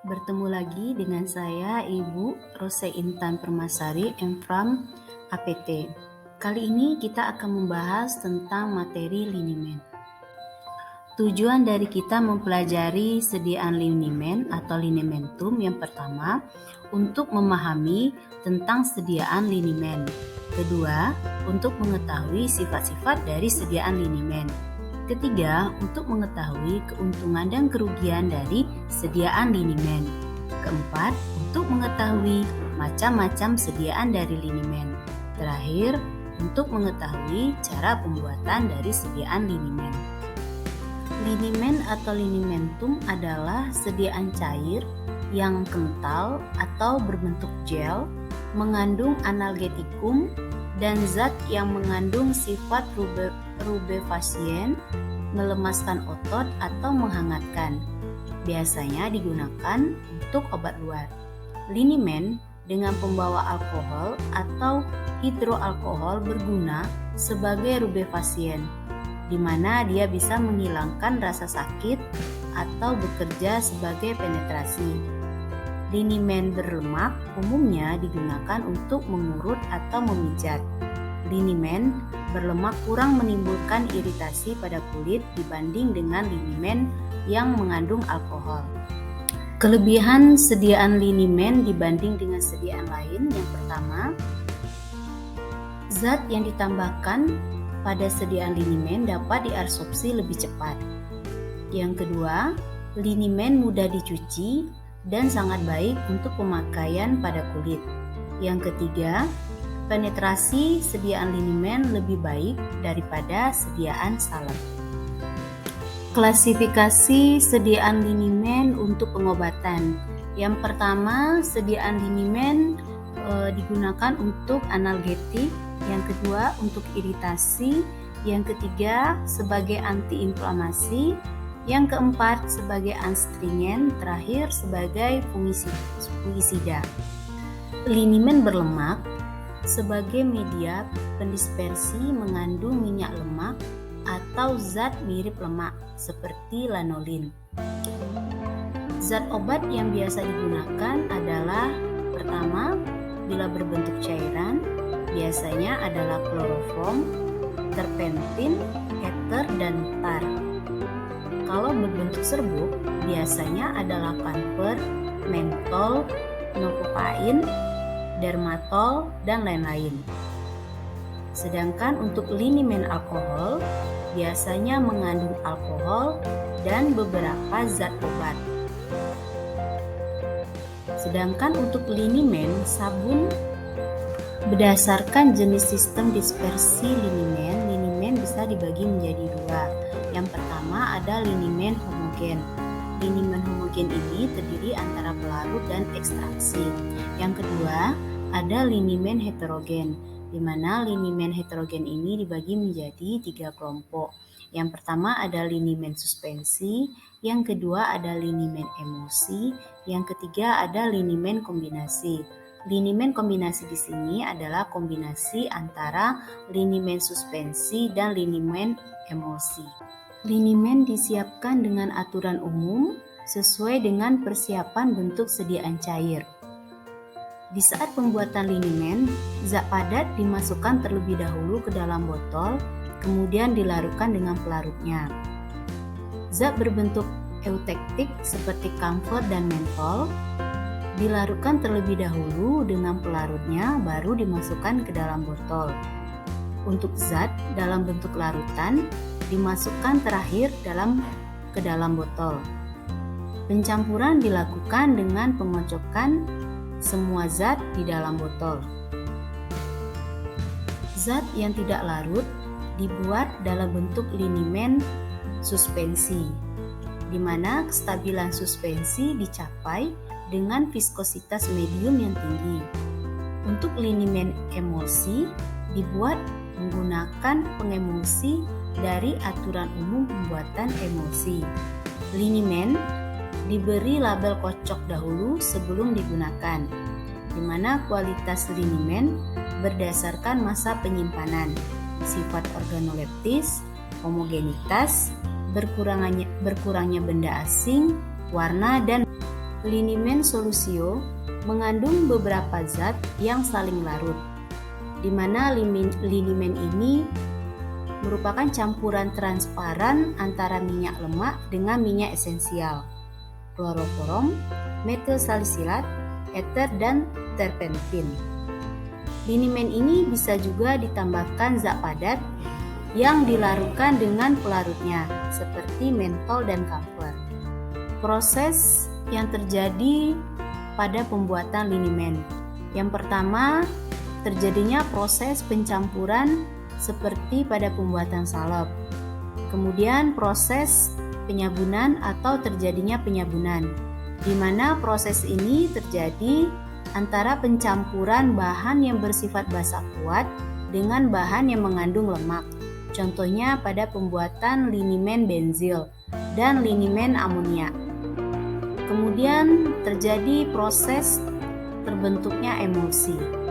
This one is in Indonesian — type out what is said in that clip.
Bertemu lagi dengan saya, Ibu Rose Intan Permasari, M.Pharm APT. Kali ini kita akan membahas tentang materi linimen. Tujuan dari kita mempelajari sediaan linimen atau linimentum yang pertama, untuk memahami tentang sediaan linimen. Kedua, untuk mengetahui sifat-sifat dari sediaan linimen. Ketiga, untuk mengetahui keuntungan dan kerugian dari sediaan linimen. Keempat, untuk mengetahui macam-macam sediaan dari linimen. Terakhir, untuk mengetahui cara pembuatan dari sediaan linimen. Linimen atau linimentum adalah sediaan cair yang kental atau berbentuk gel, mengandung analgetikum dan zat yang mengandung sifat rubefasien, melemaskan otot atau menghangatkan. Biasanya digunakan untuk obat luar. Linimen dengan pembawa alkohol atau hidroalkohol berguna sebagai rubefasien, di mana dia bisa menghilangkan rasa sakit atau bekerja sebagai penetrasi. Linimen berlemak umumnya digunakan untuk mengurut atau memijat. Linimen berlemak kurang menimbulkan iritasi pada kulit dibanding dengan linimen yang mengandung alkohol. Kelebihan sediaan linimen dibanding dengan sediaan lain, yang pertama, zat yang ditambahkan pada sediaan linimen dapat diabsorpsi lebih cepat. Yang kedua, linimen mudah dicuci dan sangat baik untuk pemakaian pada kulit. Yang ketiga, penetrasi sediaan linimen lebih baik daripada sediaan salep. Klasifikasi sediaan linimen untuk pengobatan. Yang pertama, sediaan linimen digunakan untuk analgetik. Yang kedua, untuk iritasi. Yang ketiga, sebagai antiinflamasi. Yang keempat, sebagai astringen. Terakhir, sebagai fungisida. Linimen berlemak sebagai media pendispersi mengandung minyak lemak atau zat mirip lemak seperti lanolin. Zat obat yang biasa digunakan adalah pertama, bila berbentuk cairan, biasanya adalah kloroform, terpentin, ether, dan tar. Kalau berbentuk serbuk, biasanya adalah camfer, mentol, novocain, dermatol, dan lain-lain. Sedangkan untuk linimen alkohol, biasanya mengandung alkohol dan beberapa zat obat. Sedangkan untuk linimen sabun, berdasarkan jenis sistem dispersi linimen bisa dibagi menjadi dua. Yang pertama ada linimen homogen. Linimen homogen ini terdiri antara pelarut dan ekstraksi. Yang kedua ada linimen heterogen, di mana linimen heterogen ini dibagi menjadi 3 kelompok. Yang pertama ada linimen suspensi, yang kedua ada linimen emulsi, yang ketiga ada linimen kombinasi. Linimen kombinasi di sini adalah kombinasi antara linimen suspensi dan linimen emulsi. Linimen disiapkan dengan aturan umum sesuai dengan persiapan bentuk sediaan cair. Di saat pembuatan linimen, zat padat dimasukkan terlebih dahulu ke dalam botol, kemudian dilarutkan dengan pelarutnya. Zat berbentuk eutektik seperti camfer dan mentol dilarutkan terlebih dahulu dengan pelarutnya, baru dimasukkan ke dalam botol. Untuk zat dalam bentuk larutan dimasukkan terakhir ke dalam botol. Pencampuran dilakukan dengan pengocokan semua zat di dalam botol. Zat yang tidak larut dibuat dalam bentuk linimen suspensi, di mana kestabilan suspensi dicapai dengan viskositas medium yang tinggi. Untuk linimen emulsi dibuat menggunakan pengemulsi dari aturan umum pembuatan emulsi. Linimen diberi label kocok dahulu sebelum digunakan, di mana kualitas linimen berdasarkan masa penyimpanan, sifat organoleptis, homogenitas, berkurangnya benda asing, warna, dan Linimen solusio mengandung beberapa zat yang saling larut, di mana linimen ini merupakan campuran transparan antara minyak lemak dengan minyak esensial, kloroform, metil salisilat, ether, dan terpentin. Linimen ini bisa juga ditambahkan zat padat yang dilarutkan dengan pelarutnya, seperti mentol dan kamfer. Proses yang terjadi pada pembuatan linimen. Yang pertama, terjadinya proses pencampuran seperti pada pembuatan salep. Kemudian proses penyabunan atau terjadinya penyabunan, di mana proses ini terjadi antara pencampuran bahan yang bersifat basa kuat dengan bahan yang mengandung lemak. Contohnya pada pembuatan linimen benzil dan linimen amonia. Kemudian terjadi proses terbentuknya emulsi.